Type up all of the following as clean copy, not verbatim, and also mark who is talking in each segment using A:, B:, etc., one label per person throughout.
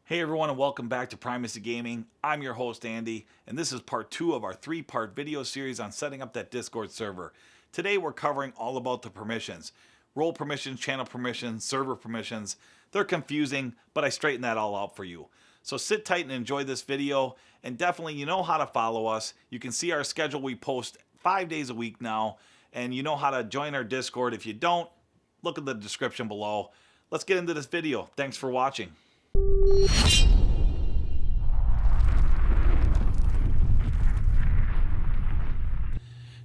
A: Hey everyone, and welcome back to Primacy Gaming. I'm your host Andy, and this is part 2 of our 3-part video series on setting up that Discord server. Today we're covering all about the permissions. Role permissions, channel permissions, server permissions. They're confusing, but I straighten that all out for you. So sit tight and enjoy this video, and definitely you know how to follow us. You can see our schedule. We post 5 days a week now, and you know how to join our Discord. If you don't, look at the description below. Let's get into this video. Thanks for watching.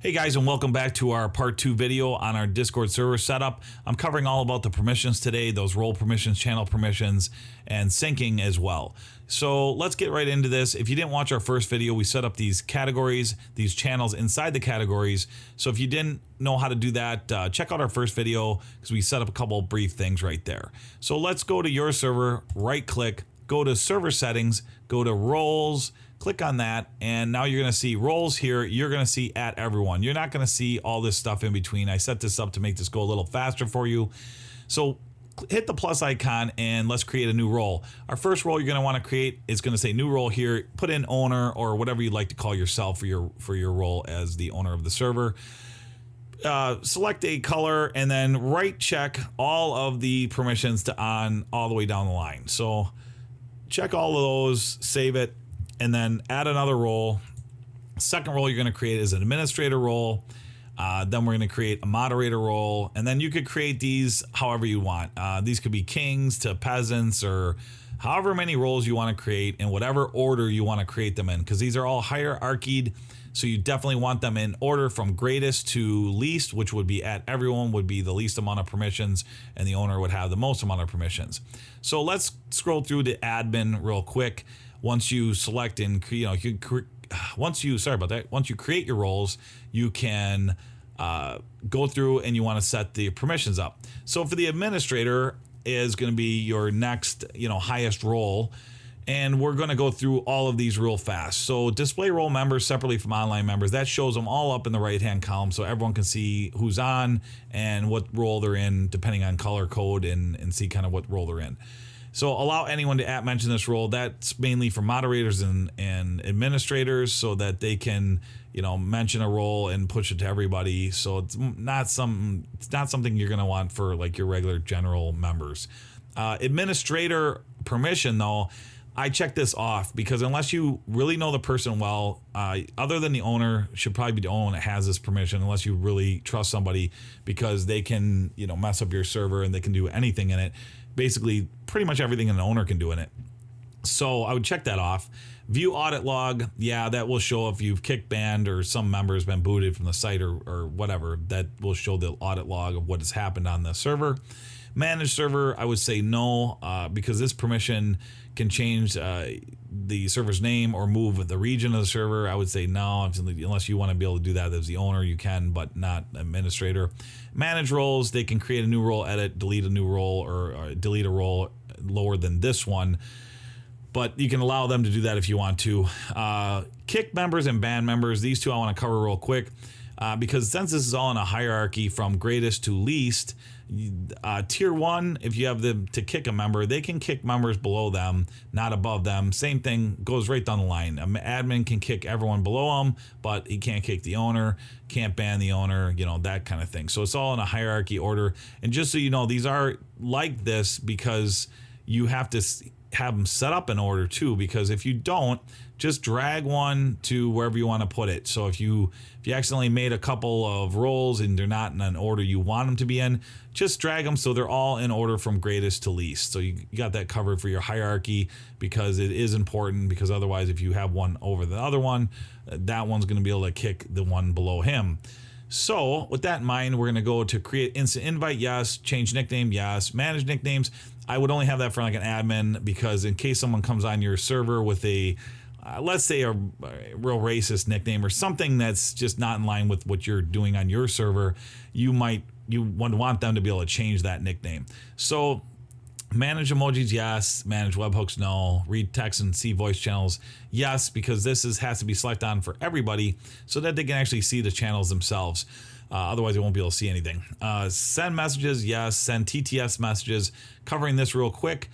A: Hey guys, and welcome back to our part 2 video on our Discord server setup. I'm covering all about the permissions today, those role permissions, channel permissions, and syncing as well. So let's get right into this. If you didn't watch our first video, we set up these categories, these channels inside the categories. So if you didn't know how to do that, check out our first video because we set up a couple brief things right there. So let's go to your server, right click, go to server settings, go to roles, click on that, and now you're going to see roles here. You're going to see at everyone. You're not going to see all this stuff in between. I set this up to make this go a little faster for you. So hit the plus icon and let's create a new role. Our first role you're going to want to create is going to say new role here. Put in owner or whatever you'd like to call yourself for your role as the owner of the server. Select a color and then right check all of the permissions to on all the way down the line. So check all of those, save it, and then add another role. Second role you're going to create is an administrator role. Then we're going to create a moderator role, and then you could create these however you want. These could be kings to peasants or however many roles you want to create in whatever order you want to create them in, because these are all hierarchied. So you definitely want them in order from greatest to least, which would be at everyone would be the least amount of permissions, and the owner would have the most amount of permissions. So let's scroll through to admin real quick. Once you select and once you create your roles, you can go through and you want to set the permissions up. So for the administrator is going to be your next, highest role. And we're going to go through all of these real fast. So display role members separately from online members. That shows them all up in the right-hand column so everyone can see who's on and what role they're in depending on color code and see kind of what role they're in. So allow anyone to mention this role. That's mainly for moderators and administrators so that they can, mention a role and push it to everybody. So it's not something you're going to want for like your regular general members. Administrator permission though, I check this off because unless you really know the person well, other than the owner, should probably be the owner that has this permission unless you really trust somebody, because they can, mess up your server and they can do anything in it. Basically, pretty much everything an owner can do in it. So I would check that off. View audit log. Yeah, that will show if you've kicked, banned, or some member has been booted from the site or whatever. That will show the audit log of what has happened on the server. Manage server, I would say no, because this permission can change the server's name or move the region of the server. I would say no, unless you want to be able to do that as the owner, you can, but not administrator. Manage roles, they can create a new role, edit, delete a new role, or delete a role lower than this one. But you can allow them to do that if you want to. Kick members and ban members, these two I want to cover real quick. Because since this is all in a hierarchy from greatest to least, tier 1, if you have them to kick a member, they can kick members below them, not above them. Same thing goes right down the line. An admin can kick everyone below them, but he can't kick the owner, can't ban the owner, that kind of thing. So it's all in a hierarchy order. And just so you know, these are like this because you have to have them set up in order too, because if you don't, just drag one to wherever you want to put it. So if you accidentally made a couple of roles and they're not in an order you want them to be in, just drag them so they're all in order from greatest to least. So you got that covered for your hierarchy, because it is important, because otherwise if you have one over the other one, that one's going to be able to kick the one below him. So with that in mind, we're going to go to create instant invite, yes. Change nickname, yes. Manage nicknames. I would only have that for like an admin, because in case someone comes on your server with a let's say a real racist nickname or something that's just not in line with what you're doing on your server, you would want them to be able to change that nickname. So manage emojis, yes. Manage webhooks, no. Read text and see voice channels, yes, because this has to be selected on for everybody so that they can actually see the channels themselves. Otherwise, they won't be able to see anything. Send messages, yes. Send TTS messages. Covering this real quick.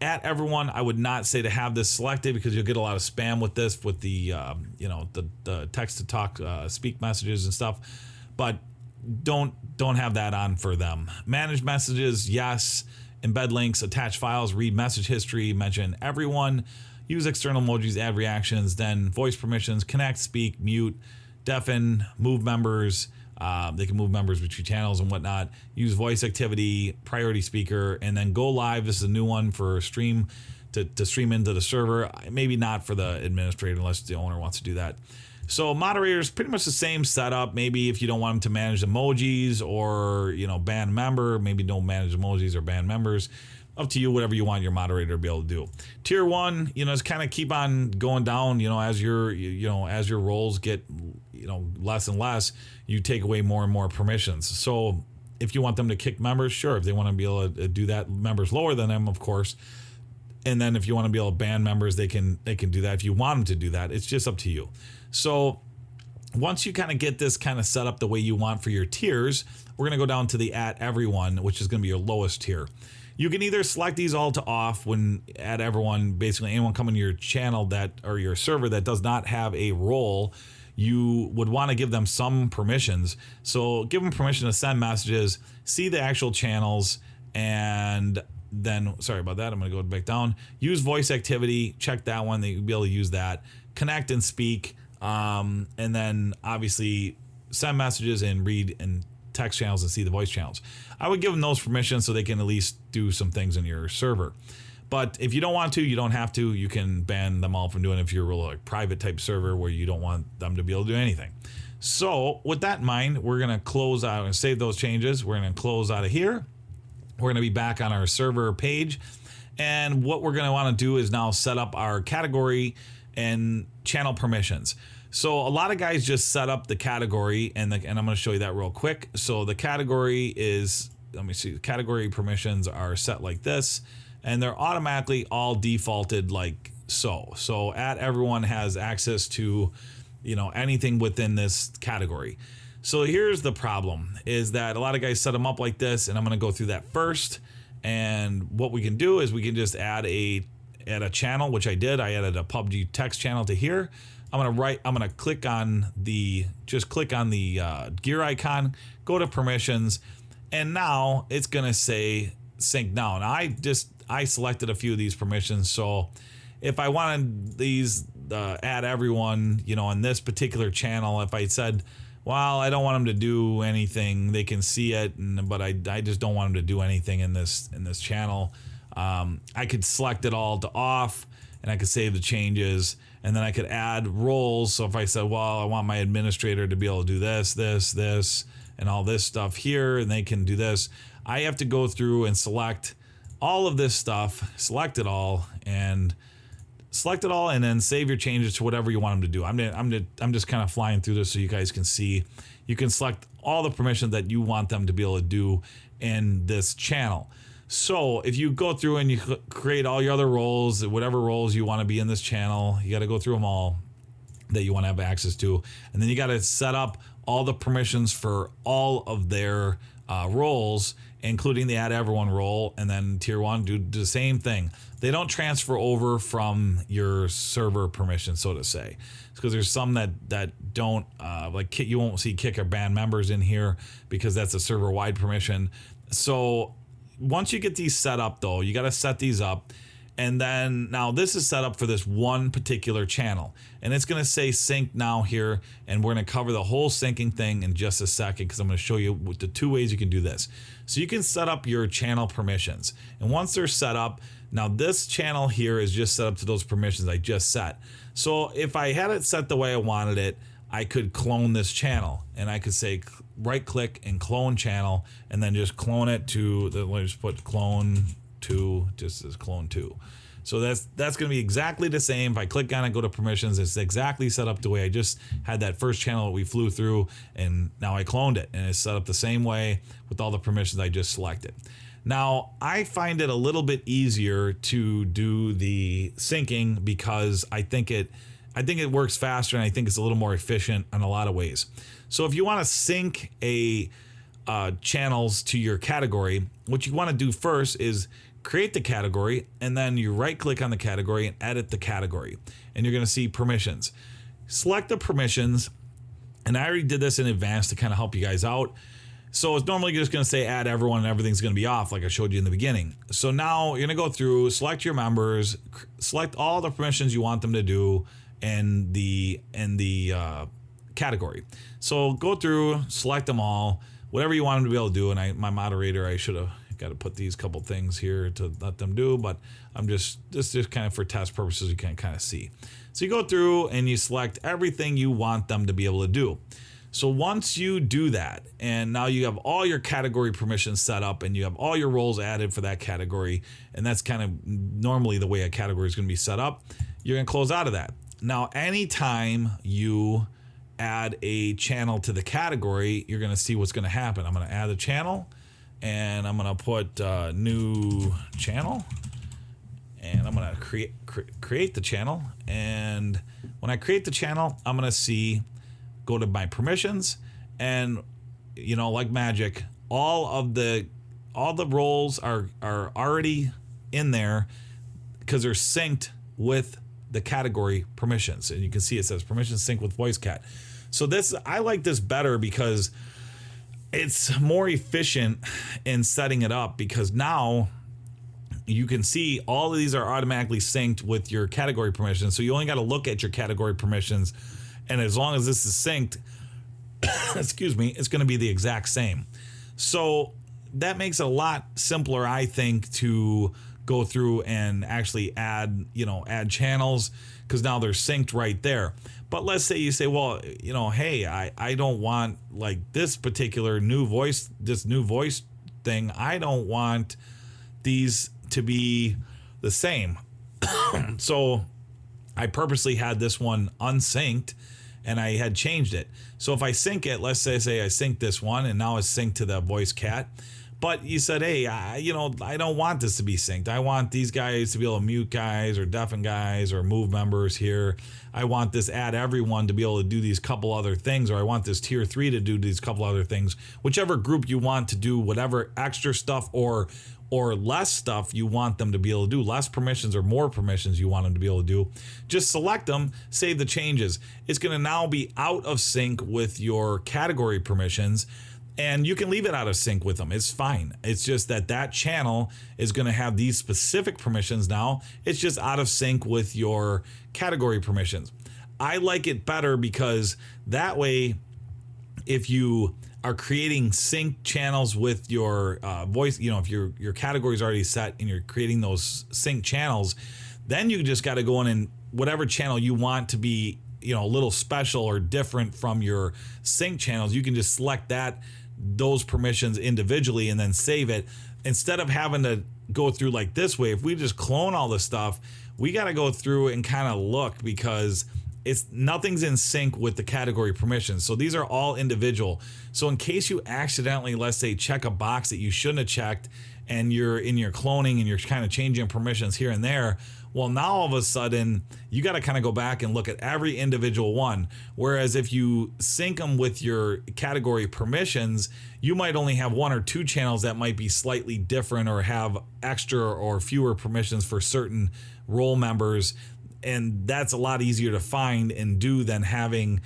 A: at everyone, I would not say to have this selected because you'll get a lot of spam with this, with the the text to talk speak messages and stuff. But don't have that on for them. Manage messages, yes. Embed links, attach files, read message history, mention everyone, use external emojis, add reactions, then voice permissions, connect, speak, mute, deafen, move members. They can move members between channels and whatnot. Use voice activity, priority speaker, and then go live. This is a new one for stream to stream into the server. Maybe not for the administrator unless the owner wants to do that. So moderators, pretty much the same setup. Maybe if you don't want them to manage emojis or, ban member, maybe don't manage emojis or ban members. Up to you, whatever you want your moderator to be able to do. Tier 1, is kind of keep on going down, as your roles get, less and less, you take away more and more permissions. So if you want them to kick members, sure. If they want to be able to do that, members lower than them, of course. And then if you want to be able to ban members, they can do that. If you want them to do that, it's just up to you. So once you kind of get this kind of set up the way you want for your tiers, we're going to go down to the at everyone, which is going to be your lowest tier. You can either select these all to off when at everyone, basically anyone coming to your channel or your server that does not have a role, you would want to give them some permissions. So give them permission to send messages, see the actual channels, and then, sorry about that, I'm going to go back down. Use voice activity, check that one, you'll be able to use that. Connect and speak. And then obviously send messages and read and text channels and see the voice channels. I would give them those permissions so they can at least do some things in your server. But if you don't want to, you don't have to. You can ban them all from doing it if you're a real private type server where you don't want them to be able to do anything. So with that in mind, we're going to close out and save those changes. We're going to close out of here. We're going to be back on our server page. And what we're going to want to do is now set up our category and channel permissions. So a lot of guys just set up the category, and I'm going to show you that real quick. So the category is, let me see, the category permissions are set like this, and they're automatically all defaulted like so. So at everyone has access to, anything within this category. So here's the problem is that a lot of guys set them up like this, and I'm going to go through that first. And what we can do is we can just add a channel, which I did. I added a PUBG text channel to here. I'm gonna click on the gear icon, go to permissions, and now it's gonna say sync now. And I selected a few of these permissions. So if I wanted these add everyone, on this particular channel, if I said, well, I don't want them to do anything, they can see it, but I just don't want them to do anything in this channel. I could select it all to off, and I could save the changes, and then I could add roles. So if I said, well, I want my administrator to be able to do this, and all this stuff here, and they can do this, I have to go through and select all of this stuff, select it all, and then save your changes to whatever you want them to do. I'm just kind of flying through this so you guys can see. You can select all the permissions that you want them to be able to do in this channel. So if you go through and you create all your other roles, whatever roles you want to be in this channel, you got to go through them all that you want to have access to. And then you got to set up all the permissions for all of their roles, including the add everyone role. And then tier 1, do the same thing. They don't transfer over from your server permission, so to say. It's because there's some that don't, you won't see kick or ban members in here because that's a server-wide permission. So once you get these set up, though, you got to set these up. And then now this is set up for this one particular channel, and it's going to say sync now here. And we're going to cover the whole syncing thing in just a second, because I'm going to show you the 2 ways you can do this. So you can set up your channel permissions, and once they're set up, now this channel here is just set up to those permissions I just set. So if I had it set the way I wanted it, I could clone this channel, and I could say right click and clone channel, and then just clone it to let me just put clone to, just as clone to. So that's going to be exactly the same. If I click on it, go to permissions, it's exactly set up the way I just had that first channel that we flew through, and now I cloned it, and it's set up the same way with all the permissions I just selected. Now, I find it a little bit easier to do the syncing because I think it works faster, and I think it's a little more efficient in a lot of ways. So if you want to sync channels to your category, what you want to do first is create the category, and then you right click on the category and edit the category. And you're going to see permissions. Select the permissions. And I already did this in advance to kind of help you guys out. So it's normally just going to say add everyone and everything's going to be off like I showed you in the beginning. So now you're going to go through, select your members, select all the permissions you want them to do in the category. So go through, select them all, whatever you want them to be able to do. And my moderator, I should have got to put these couple things here to let them do, but I'm just kind of for test purposes, you can kind of see. So you go through and you select everything you want them to be able to do. So once you do that, and now you have all your category permissions set up and you have all your roles added for that category, and that's kind of normally the way a category is going to be set up, you're going to close out of that. Now, anytime you add a channel to the category, you're going to see what's going to happen. I'm going to add a channel, and I'm going to put new channel, and I'm going to create the channel. And when I create the channel, I'm going to go to my permissions, and like magic, all the roles are already in there because they're synced with the category permissions. And you can see it says permissions sync with VoiceCat. So I like this better because it's more efficient in setting it up, because now you can see all of these are automatically synced with your category permissions. So you only got to look at your category permissions, and as long as this is synced, excuse me, it's going to be the exact same. So that makes it a lot simpler, I think, to go through and actually add channels, because now they're synced right there. But let's say you say, well, hey, I don't want like this particular new voice thing. I don't want these to be the same. So I purposely had this one unsynced, and I had changed it. So if I sync it, let's say I sync this one, and now it's synced to the VoiceCat. But you said, hey, I don't want this to be synced. I want these guys to be able to mute guys or deafen guys or move members here. I want this add everyone to be able to do these couple other things, or I want this tier 3 to do these couple other things. Whichever group you want to do whatever extra stuff or less stuff you want them to be able to do, less permissions or more permissions you want them to be able to do, just select them, save the changes. It's going to now be out of sync with your category permissions, and you can leave it out of sync with them. It's fine. It's just that channel is going to have these specific permissions now. It's just out of sync with your category permissions. I like it better because that way, if you are creating sync channels with your voice, if your category is already set and you're creating those sync channels, then you just got to go in and whatever channel you want to be, a little special or different from your sync channels, you can just select those permissions individually and then save it, instead of having to go through like this way. If we just clone all this stuff, we got to go through and kind of look, because nothing's in sync with the category permissions. So these are all individual. So in case you accidentally, let's say, check a box that you shouldn't have checked, and you're in your cloning and you're kind of changing permissions here and there, well, now all of a sudden you got to kind of go back and look at every individual one. Whereas if you sync them with your category permissions, you might only have one or two channels that might be slightly different or have extra or fewer permissions for certain role members. And that's a lot easier to find and do than having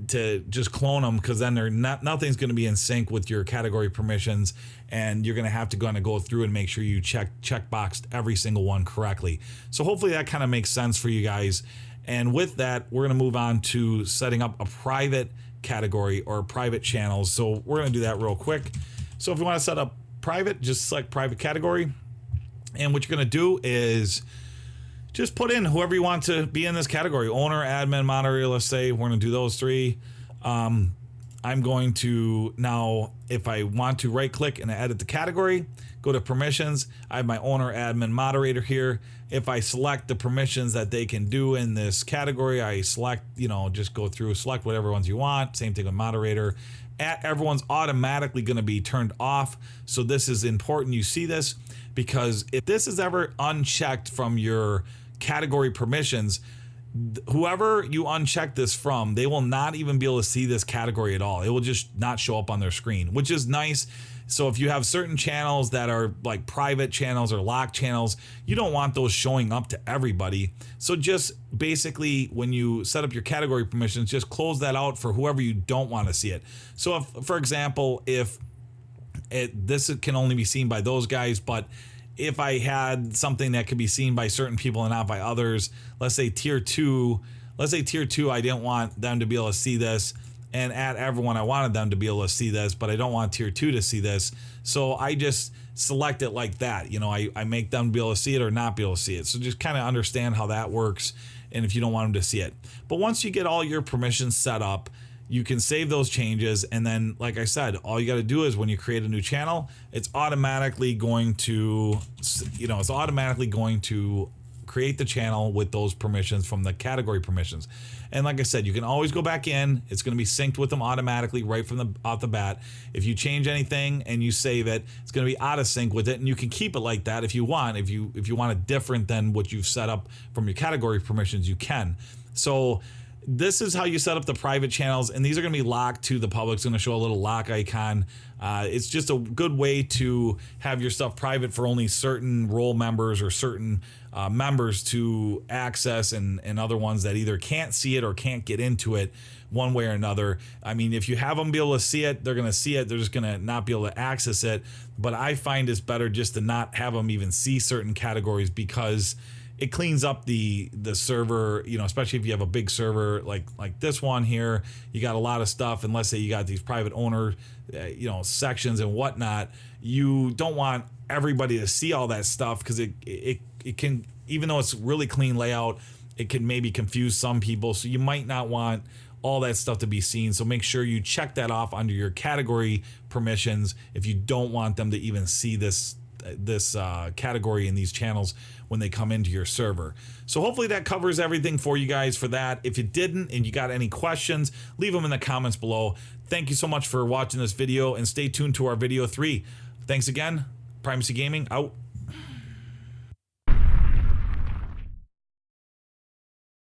A: to just clone them, because then nothing's going to be in sync with your category permissions, and you're going to have to go through and make sure you check boxed every single one correctly. So hopefully that kind of makes sense for you guys. And with that, we're going to move on to setting up a private category or private channels. So we're going to do that real quick. So if you want to set up private, just select private category, and what you're going to do is just put in whoever you want to be in this category: owner, admin, moderator. Let's say we're going to do those three. I'm going to now, if I want to right click and edit the category, go to permissions. I have my owner, admin, moderator here. If I select the permissions that they can do in this category, I select, just go through, select whatever ones you want. Same thing with moderator. Everyone's automatically going to be turned off. So this is important you see this, because if this is ever unchecked from your category permissions, whoever you uncheck this from, they will not even be able to see this category at all. It will just not show up on their screen, which is nice. So if you have certain channels that are like private channels or locked channels, you don't want those showing up to everybody. So just basically when you set up your category permissions, just close that out for whoever you don't want to see it. So if, for example, if this can only be seen by those guys, but if I had something that could be seen by certain people and not by others, let's say tier 2, I didn't want them to be able to see this, and at everyone I wanted them to be able to see this, but I don't want tier 2 to see this. So I just select it like that. You know, I make them be able to see it or not be able to see it. So just kind of understand how that works, and if you don't want them to see it. But once you get all your permissions set up, you can save those changes, and then like I said, all you got to do is when you create a new channel, it's automatically going to, you know, create the channel with those permissions from the category permissions. And like I said, you can always go back in. It's going to be synced with them automatically right from the off the bat. If you change anything and you save it, it's going to be out of sync with it, and you can keep it like that if you want. If you want it different than what you've set up from your category permissions, you can. So this is how you set up the private channels, and these are going to be locked to the public. It's going to show a little lock icon. It's just a good way to have your stuff private for only certain role members or certain members to access, and other ones that either can't see it or can't get into it one way or another. I mean, if you have them be able to see it, they're going to see it. They're just going to not be able to access it. But I find it's better just to not have them even see certain categories, because it cleans up the server, you know, especially if you have a big server like this one here. You got a lot of stuff, and let's say you got these private owner, you know, sections and whatnot. You don't want everybody to see all that stuff, because it can, even though it's really clean layout, it can maybe confuse some people. So you might not want all that stuff to be seen. So make sure you check that off under your category permissions if you don't want them to even see this category in these channels when they come into your server. So hopefully that covers everything for you guys for that. If it didn't and you got any questions, leave them in the comments below. Thank you so much for watching this video, and stay tuned to our video 3. Thanks again. Primacy Gaming out.